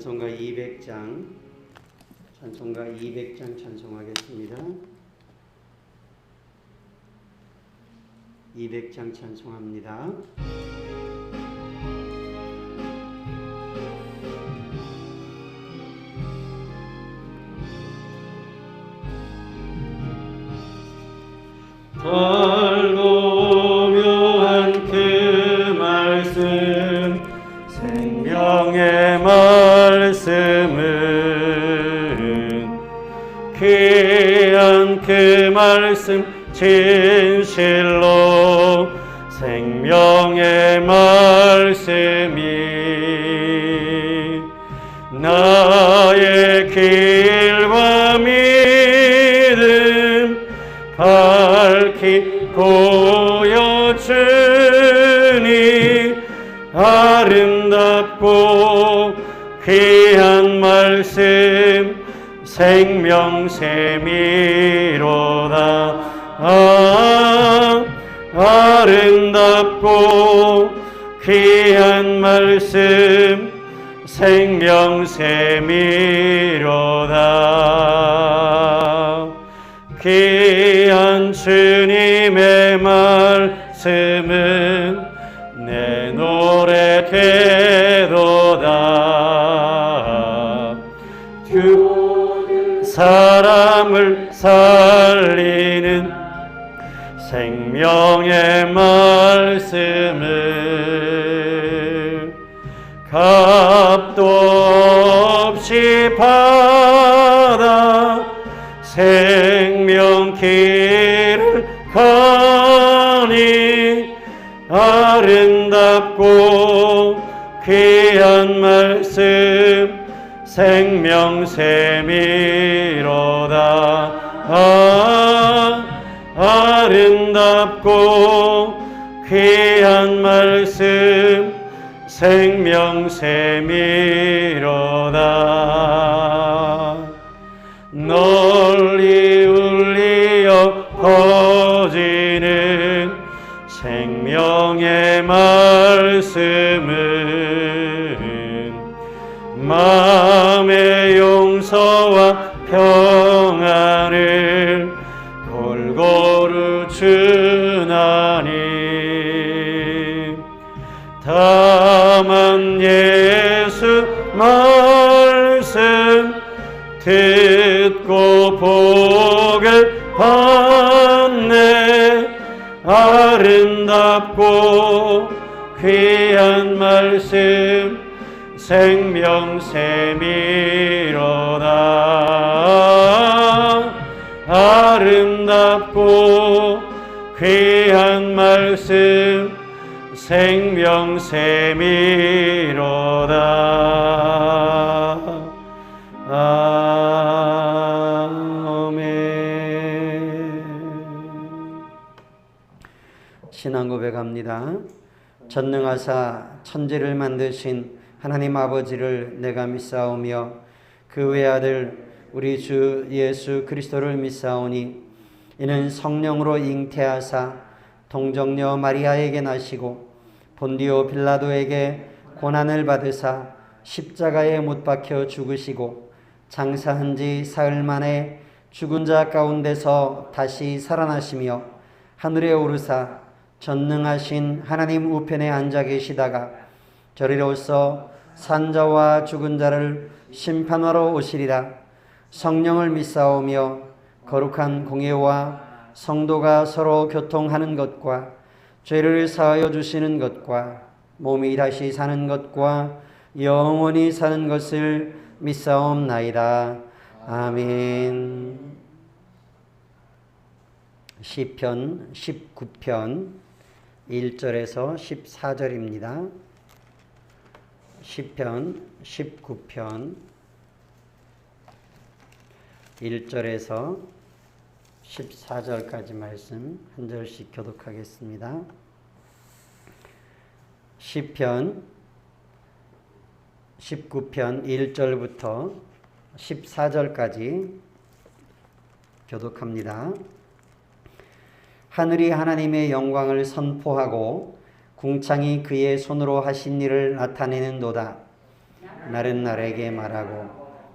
찬송가 200장 찬송하겠습니다. 200장 찬송합니다. 달고 묘한 그 말씀, 생명의 말씀은 귀한 그 말씀, 진실로 생명의 말씀이 나의 길과 믿음 밝히 보여주니 아름답고 귀한 말씀, 생명샘이로다. 아름답고 귀한 말씀, 생명샘이로다. 귀한 주님의 말씀은 내 노래 되도다. 사람을 살리는 생명의 말씀은 값도 없이 받아 생명길을 가니 아름답고 귀한 말씀, 생명샘이로다. 아름답고 귀한 말씀, 생명샘이로다. 널리 울리어 퍼지는 생명의 말씀은 마음의 용서와 평안을 골고루 주나니 다만 예수 말씀 듣고 복을 받네. 아름답고 귀한 말씀, 생명샘이로다. 아름답고 귀한 말씀, 생명샘이로다. 아멘. 신앙 고백합니다. 전능하사 천지를 만드신 하나님 아버지를 내가 믿사오며 그 외아들 우리 주 예수 그리스도를 믿사오니 이는 성령으로 잉태하사 동정녀 마리아에게 나시고 본디오 빌라도에게 고난을 받으사 십자가에 못 박혀 죽으시고 장사한 지 사흘 만에 죽은 자 가운데서 다시 살아나시며 하늘에 오르사 전능하신 하나님 우편에 앉아 계시다가 저리로서 산자와 죽은 자를 심판하러 오시리라. 성령을 믿사오며 거룩한 공예와 성도가 서로 교통하는 것과 죄를 사하여 주시는 것과 몸이 다시 사는 것과 영원히 사는 것을 믿사옵나이다. 아멘. 시편 19편 1절에서 14절입니다. 시편 19편 1절에서 14절까지 말씀 한 절씩 교독하겠습니다. 시편 19편 1절부터 14절까지 교독합니다. 하늘이 하나님의 영광을 선포하고 궁창이 그의 손으로 하신 일을 나타내는도다. 날은 날에게 말하고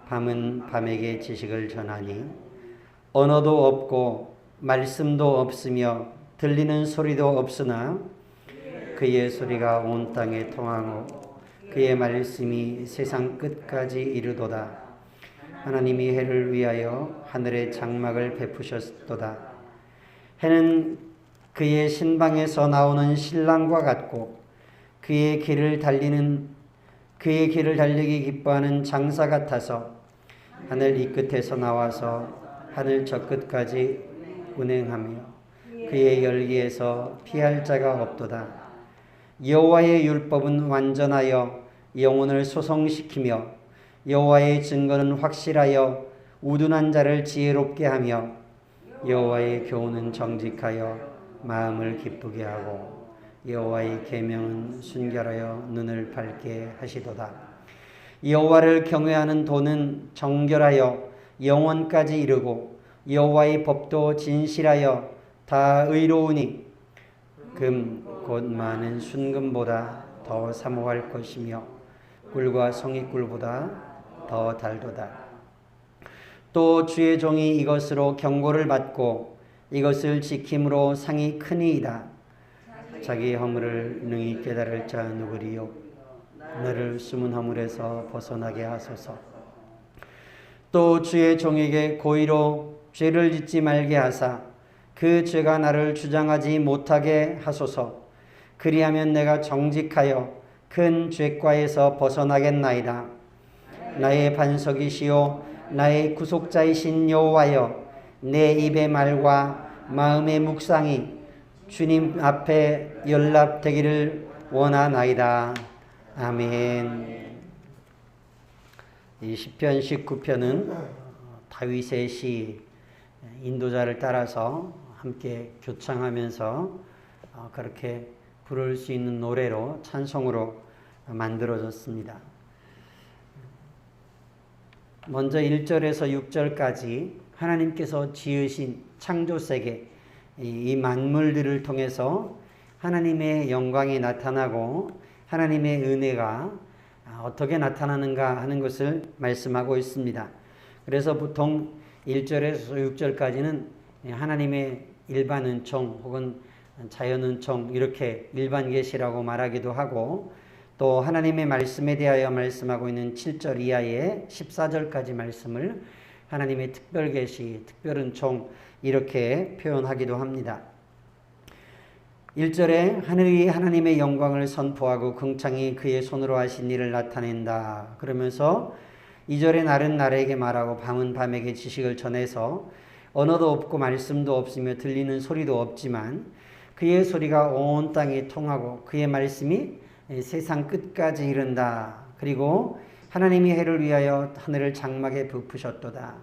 밤은 밤에게 지식을 전하니 언어도 없고 말씀도 없으며 들리는 소리도 없으나 그의 소리가 온 땅에 통하고 그의 말씀이 세상 끝까지 이르도다. 하나님이 해를 위하여 하늘의 장막을 베푸셨도다. 해는 그의 신방에서 나오는 신랑과 같고 그의 길을 달리기 기뻐하는 장사 같아서 하늘 이 끝에서 나와서 하늘 저 끝까지 운행하며 그의 열기에서 피할 자가 없도다. 여호와의 율법은 완전하여 영혼을 소성시키며 여호와의 증거는 확실하여 우둔한 자를 지혜롭게 하며 여호와의 교훈은 정직하여 마음을 기쁘게 하고 여호와의 계명은 순결하여 눈을 밝게 하시도다. 여호와를 경외하는 도는 정결하여 영원까지 이르고 여호와의 법도 진실하여 다 의로우니 금 곧 많은 순금보다 더 사모할 것이며 꿀과 송이꿀보다 더 달도다. 또 주의 종이 이것으로 경고를 받고 이것을 지킴으로 상이 크니이다. 자기 허물을 능히 깨달을 자 누구리요? 너를 숨은 허물에서 벗어나게 하소서. 또 주의 종에게 고의로 죄를 짓지 말게 하사 그 죄가 나를 주장하지 못하게 하소서. 그리하면 내가 정직하여 큰 죄과에서 벗어나겠나이다. 나의 반석이시요 나의 구속자이신 여호와여, 내 입의 말과 마음의 묵상이 주님 앞에 연락되기를 원하나이다. 아멘. 이 시편 19편은 다윗의 시 인도자를 따라서 함께 교창하면서 그렇게 부를 수 있는 노래로 찬송으로 만들어졌습니다. 먼저 1절에서 6절까지 하나님께서 지으신 창조세계 이 만물들을 통해서 하나님의 영광이 나타나고 하나님의 은혜가 어떻게 나타나는가 하는 것을 말씀하고 있습니다. 그래서 보통 1절에서 6절까지는 하나님의 일반 은총 혹은 자연 은총 이렇게 일반 계시라고 말하기도 하고, 또 하나님의 말씀에 대하여 말씀하고 있는 7절 이하의 14절까지 말씀을 하나님의 특별 계시, 특별 은총 이렇게 표현하기도 합니다. 1절에 하늘이 하나님의 영광을 선포하고 궁창이 그의 손으로 하신 일을 나타낸다 그러면서 2절에 날은 날에게 말하고 밤은 밤에게 지식을 전해서 언어도 없고 말씀도 없으며 들리는 소리도 없지만 그의 소리가 온 땅에 통하고 그의 말씀이 세상 끝까지 이른다. 그리고 하나님이 해를 위하여 하늘을 장막에 부푸셨도다.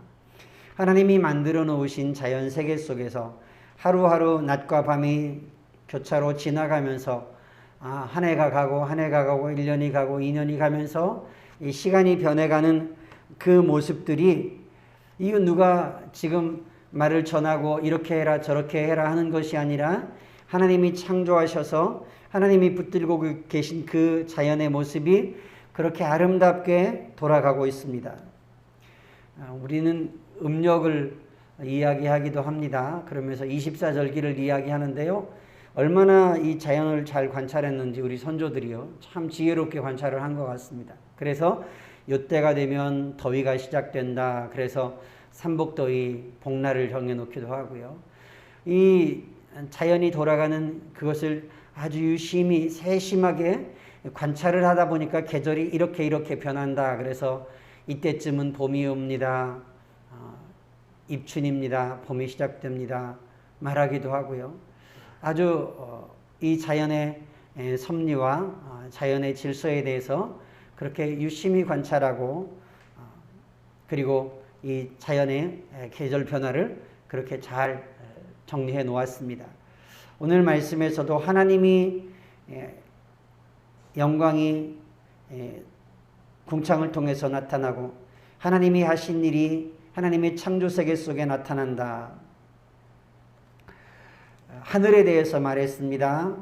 하나님이 만들어 놓으신 자연 세계 속에서 하루하루 낮과 밤이 교차로 지나가면서 한 해가 가고 1년이 가고 2년이 가면서 이 시간이 변해가는 그 모습들이 이거 누가 지금 말을 전하고 이렇게 해라 저렇게 해라 하는 것이 아니라 하나님이 창조하셔서 하나님이 붙들고 계신 그 자연의 모습이 그렇게 아름답게 돌아가고 있습니다. 우리는 음력을 이야기하기도 합니다. 그러면서 24절기를 이야기하는데요. 얼마나 이 자연을 잘 관찰했는지 우리 선조들이요 참 지혜롭게 관찰을 한 것 같습니다. 그래서 이때가 되면 더위가 시작된다. 그래서 삼복더위, 복날을 정해놓기도 하고요. 이 자연이 돌아가는 그것을 아주 유심히 세심하게 관찰을 하다 보니까 계절이 이렇게 변한다. 그래서 이때쯤은 봄이 옵니다. 입춘입니다. 봄이 시작됩니다. 말하기도 하고요. 아주 이 자연의 섭리와 자연의 질서에 대해서 그렇게 유심히 관찰하고 그리고 이 자연의 계절 변화를 그렇게 잘 정리해 놓았습니다. 오늘 말씀에서도 하나님이 영광이 궁창을 통해서 나타나고 하나님이 하신 일이 하나님의 창조세계 속에 나타난다. 하늘에 대해서 말했습니다.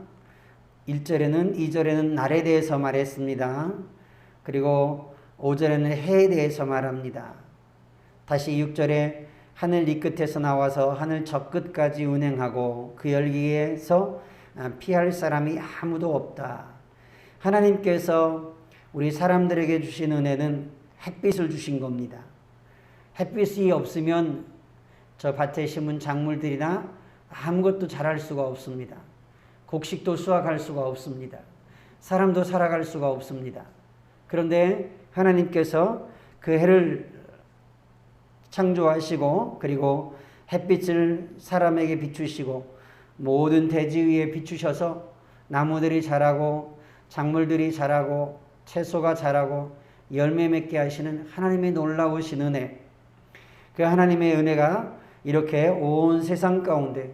1절에는 2절에는 날에 대해서 말했습니다. 그리고 5절에는 해에 대해서 말합니다. 다시 6절에 하늘 이 끝에서 나와서 하늘 저 끝까지 운행하고 그 열기에서 피할 사람이 아무도 없다. 하나님께서 우리 사람들에게 주신 은혜는 햇빛을 주신 겁니다. 햇빛이 없으면 저 밭에 심은 작물들이나 아무것도 자랄 수가 없습니다. 곡식도 수확할 수가 없습니다. 사람도 살아갈 수가 없습니다. 그런데 하나님께서 그 해를 창조하시고 그리고 햇빛을 사람에게 비추시고 모든 대지 위에 비추셔서 나무들이 자라고 작물들이 자라고 채소가 자라고 열매 맺게 하시는 하나님의 놀라우신 은혜, 그 하나님의 은혜가 이렇게 온 세상 가운데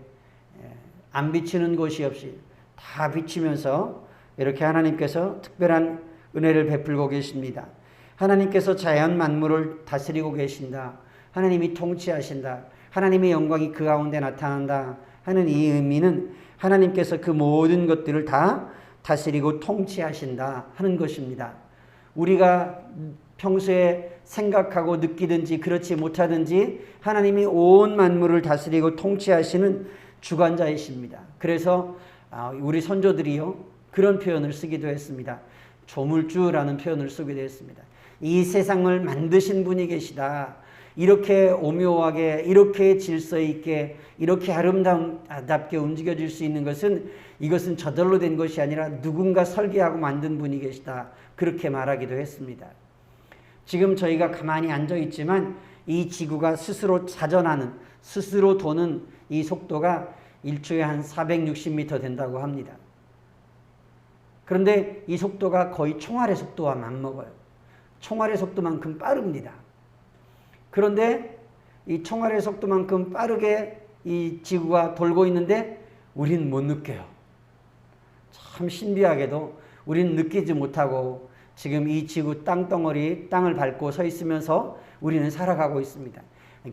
안 비치는 곳이 없이 다 비치면서 이렇게 하나님께서 특별한 은혜를 베풀고 계십니다. 하나님께서 자연 만물을 다스리고 계신다. 하나님이 통치하신다. 하나님의 영광이 그 가운데 나타난다 하는 이 의미는 하나님께서 그 모든 것들을 다 다스리고 통치하신다 하는 것입니다. 우리가 평소에 생각하고 느끼든지 그렇지 못하든지 하나님이 온 만물을 다스리고 통치하시는 주관자이십니다. 그래서 우리 선조들이요 그런 표현을 쓰기도 했습니다. 조물주라는 표현을 쓰기도 했습니다. 이 세상을 만드신 분이 계시다. 이렇게 오묘하게 이렇게 질서 있게 이렇게 아름답게 움직여질 수 있는 것은 이것은 저절로 된 것이 아니라 누군가 설계하고 만든 분이 계시다. 그렇게 말하기도 했습니다. 지금 저희가 가만히 앉아 있지만 이 지구가 스스로 자전하는 스스로 도는 이 속도가 일초에 한 460m 된다고 합니다. 그런데 이 속도가 거의 총알의 속도와 맞먹어요. 총알의 속도만큼 빠릅니다. 그런데 이 총알의 속도만큼 빠르게 이 지구가 돌고 있는데 우리는 못 느껴요. 참 신비하게도 우리는 느끼지 못하고 지금 이 지구 땅덩어리 땅을 밟고 서 있으면서 우리는 살아가고 있습니다.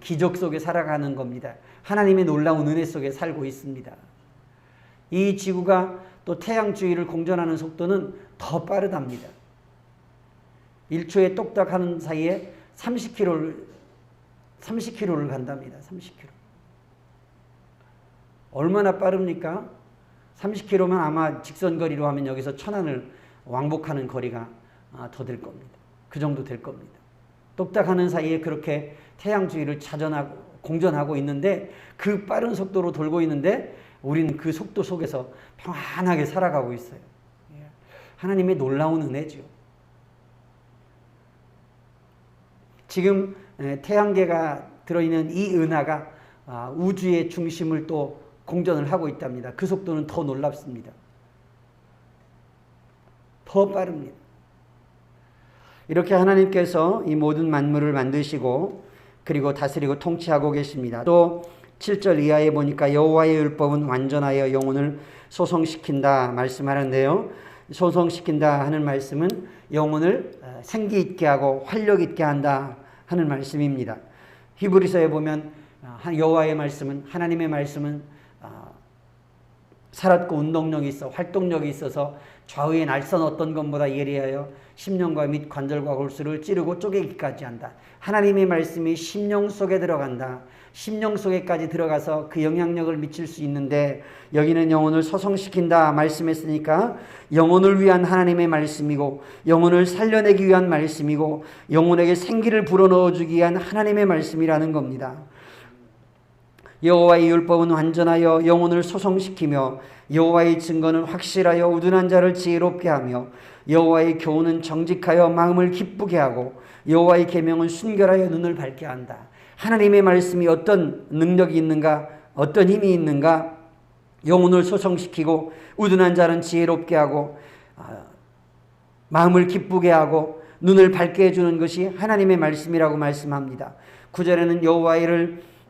기적 속에 살아가는 겁니다. 하나님의 놀라운 은혜 속에 살고 있습니다. 이 지구가 또 태양 주위를 공전하는 속도는 더 빠르답니다. 1초에 똑딱 하는 사이에 30km를 간답니다. 30km. 얼마나 빠릅니까? 30km면 아마 직선거리로 하면 여기서 천안을 왕복하는 거리가 더 될 겁니다. 그 정도 될 겁니다. 똑딱 하는 사이에 그렇게 태양 주위를 공전하고 있는데 그 빠른 속도로 돌고 있는데 우리는 그 속도 속에서 평안하게 살아가고 있어요. 하나님의 놀라운 은혜죠. 지금 태양계가 들어있는 이 은하가 우주의 중심을 또 공전을 하고 있답니다. 그 속도는 더 놀랍습니다. 더 빠릅니다. 이렇게 하나님께서 이 모든 만물을 만드시고 그리고 다스리고 통치하고 계십니다. 또 7절 이하에 보니까 여호와의 율법은 완전하여 영혼을 소성시킨다 말씀하는데요. 소성시킨다 하는 말씀은 영혼을 생기 있게 하고 활력 있게 한다 하는 말씀입니다. 히브리서에 보면 여호와의 말씀은 하나님의 말씀은 살았고 운동력이 있어 활동력이 있어서 좌우의 날선 어떤 것보다 예리하여 심령과 및 관절과 골수를 찌르고 쪼개기까지 한다. 하나님의 말씀이 심령 속에 들어간다. 심령 속에까지 들어가서 그 영향력을 미칠 수 있는데 여기는 영혼을 소성시킨다 말씀했으니까 영혼을 위한 하나님의 말씀이고 영혼을 살려내기 위한 말씀이고 영혼에게 생기를 불어넣어주기 위한 하나님의 말씀이라는 겁니다. 여호와의 율법은 완전하여 영혼을 소성시키며 여호와의 증거는 확실하여 우둔한 자를 지혜롭게 하며 여호와의 교훈은 정직하여 마음을 기쁘게 하고 여호와의 계명은 순결하여 눈을 밝게 한다. 하나님의 말씀이 어떤 능력이 있는가, 어떤 힘이 있는가, 영혼을 소성시키고 우둔한 자는 지혜롭게 하고 마음을 기쁘게 하고 눈을 밝게 해주는 것이 하나님의 말씀이라고 말씀합니다. 9절에는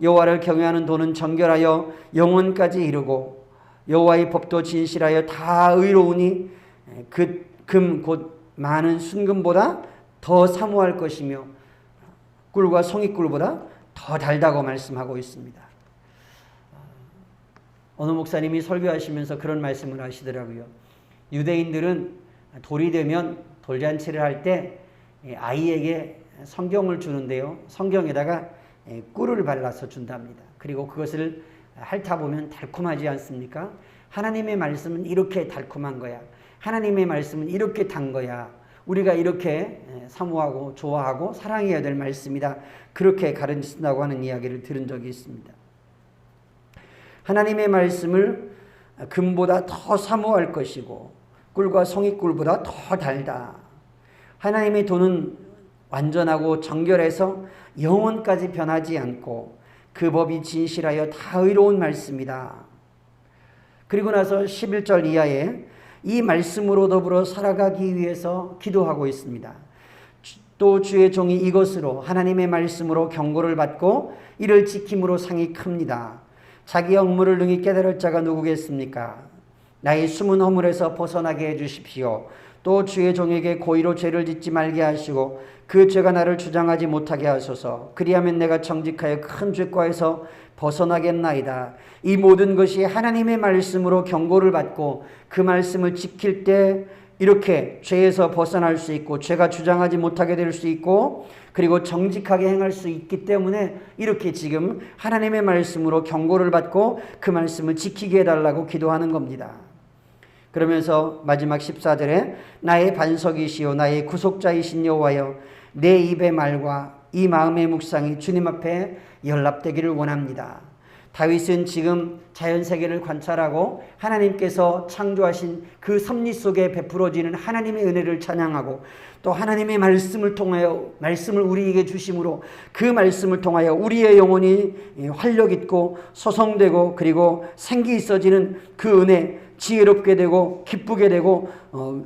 여호와를 경외하는 도는 정결하여 영혼까지 이르고 여호와의 법도 진실하여 다 의로우니 그 금 곧 많은 순금보다 더 사모할 것이며 꿀과 송이꿀보다 더 달다고 말씀하고 있습니다. 어느 목사님이 설교하시면서 그런 말씀을 하시더라고요. 유대인들은 돌이 되면 돌잔치를 할 때 아이에게 성경을 주는데요. 성경에다가 꿀을 발라서 준답니다. 그리고 그것을 핥아 보면 달콤하지 않습니까? 하나님의 말씀은 이렇게 달콤한 거야. 하나님의 말씀은 이렇게 단 거야. 우리가 이렇게 사모하고 좋아하고 사랑해야 될 말씀이다. 그렇게 가르친다고 하는 이야기를 들은 적이 있습니다. 하나님의 말씀을 금보다 더 사모할 것이고 꿀과 송이꿀보다 더 달다. 하나님의 도는 완전하고 정결해서 영원까지 변하지 않고 그 법이 진실하여 다 의로운 말씀이다. 그리고 나서 11절 이하에 이 말씀으로 더불어 살아가기 위해서 기도하고 있습니다. 또 주의 종이 이것으로 하나님의 말씀으로 경고를 받고 이를 지킴으로 상이 큽니다. 자기 억물을 능히 깨달을 자가 누구겠습니까? 나의 숨은 허물에서 벗어나게 해주십시오. 또 주의 종에게 고의로 죄를 짓지 말게 하시고 그 죄가 나를 주장하지 못하게 하소서. 그리하면 내가 정직하여 큰 죄과에서 벗어나겠나이다. 이 모든 것이 하나님의 말씀으로 경고를 받고 그 말씀을 지킬 때 이렇게 죄에서 벗어날 수 있고 죄가 주장하지 못하게 될 수 있고 그리고 정직하게 행할 수 있기 때문에 이렇게 지금 하나님의 말씀으로 경고를 받고 그 말씀을 지키게 해달라고 기도하는 겁니다. 그러면서 마지막 14절에 나의 반석이시요 나의 구속자이신 여호와여 내 입의 말과 이 마음의 묵상이 주님 앞에 연락되기를 원합니다. 다윗은 지금 자연세계를 관찰하고 하나님께서 창조하신 그 섭리 속에 베풀어지는 하나님의 은혜를 찬양하고 또 하나님의 말씀을 통하여 말씀을 우리에게 주심으로 그 말씀을 통하여 우리의 영혼이 활력 있고 소성되고 그리고 생기 있어지는 그 은혜 지혜롭게 되고 기쁘게 되고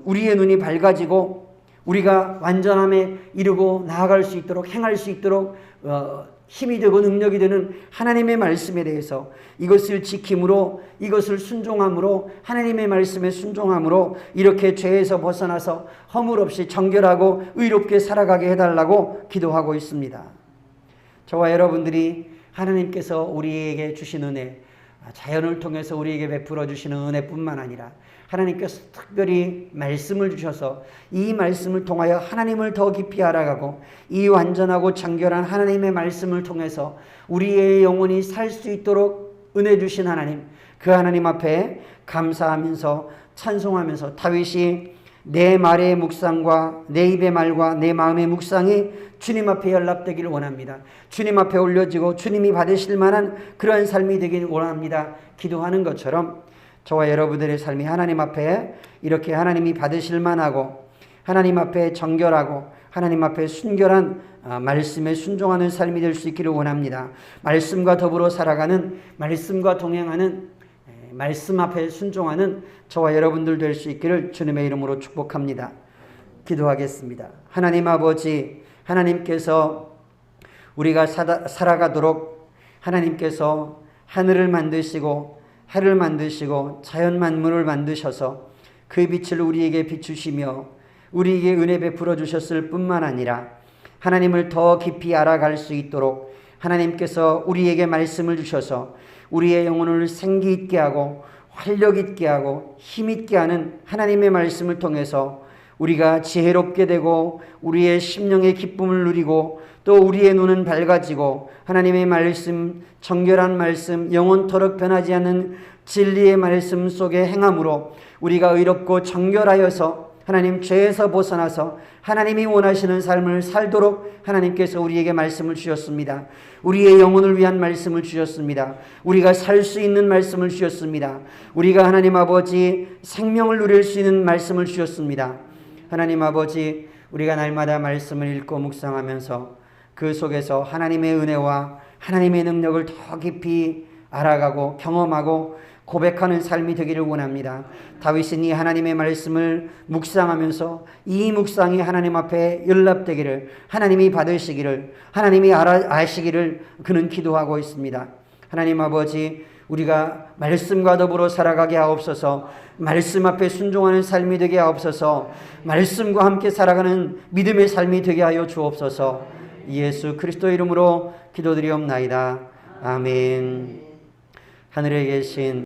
우리의 눈이 밝아지고 우리가 완전함에 이르고 나아갈 수 있도록 행할 수 있도록 힘이 되고 능력이 되는 하나님의 말씀에 대해서 이것을 지킴으로 이것을 순종함으로 하나님의 말씀에 순종함으로 이렇게 죄에서 벗어나서 허물 없이 정결하고 의롭게 살아가게 해달라고 기도하고 있습니다. 저와 여러분들이 하나님께서 우리에게 주신 은혜 자연을 통해서 우리에게 베풀어 주시는 은혜뿐만 아니라 하나님께서 특별히 말씀을 주셔서 이 말씀을 통하여 하나님을 더 깊이 알아가고 이 완전하고 정결한 하나님의 말씀을 통해서 우리의 영혼이 살 수 있도록 은혜 주신 하나님, 그 하나님 앞에 감사하면서 찬송하면서 다윗이 내 말의 묵상과 내 입의 말과 내 마음의 묵상이 주님 앞에 연락되기를 원합니다. 주님 앞에 올려지고 주님이 받으실 만한 그러한 삶이 되기를 원합니다. 기도하는 것처럼 저와 여러분들의 삶이 하나님 앞에 이렇게 하나님이 받으실 만하고 하나님 앞에 정결하고 하나님 앞에 순결한 말씀에 순종하는 삶이 될 수 있기를 원합니다. 말씀과 더불어 살아가는 말씀과 동행하는 말씀 앞에 순종하는 저와 여러분들 될 수 있기를 주님의 이름으로 축복합니다. 기도하겠습니다. 하나님 아버지, 하나님께서 우리가 살아가도록 하나님께서 하늘을 만드시고 해를 만드시고 자연 만물을 만드셔서 그 빛을 우리에게 비추시며 우리에게 은혜 베풀어 주셨을 뿐만 아니라 하나님을 더 깊이 알아갈 수 있도록 하나님께서 우리에게 말씀을 주셔서 우리의 영혼을 생기 있게 하고 활력 있게 하고 힘 있게 하는 하나님의 말씀을 통해서 우리가 지혜롭게 되고 우리의 심령의 기쁨을 누리고 또 우리의 눈은 밝아지고 하나님의 말씀, 정결한 말씀, 영원토록 변하지 않는 진리의 말씀 속에 행함으로 우리가 의롭고 정결하여서 하나님 죄에서 벗어나서 하나님이 원하시는 삶을 살도록 하나님께서 우리에게 말씀을 주셨습니다. 우리의 영혼을 위한 말씀을 주셨습니다. 우리가 살 수 있는 말씀을 주셨습니다. 우리가 하나님 아버지 생명을 누릴 수 있는 말씀을 주셨습니다. 하나님 아버지, 우리가 날마다 말씀을 읽고 묵상하면서 그 속에서 하나님의 은혜와 하나님의 능력을 더 깊이 알아가고 경험하고 고백하는 삶이 되기를 원합니다. 다윗은 이 하나님의 말씀을 묵상하면서 이 묵상이 하나님 앞에 연락되기를, 하나님이 받으시기를, 하나님이 아시기를 그는 기도하고 있습니다. 하나님 아버지, 우리가 말씀과 더불어 살아가게 하옵소서. 말씀 앞에 순종하는 삶이 되게 하옵소서. 말씀과 함께 살아가는 믿음의 삶이 되게 하여 주옵소서. 예수 그리스도 이름으로 기도드리옵나이다. 아멘. 하늘에 계신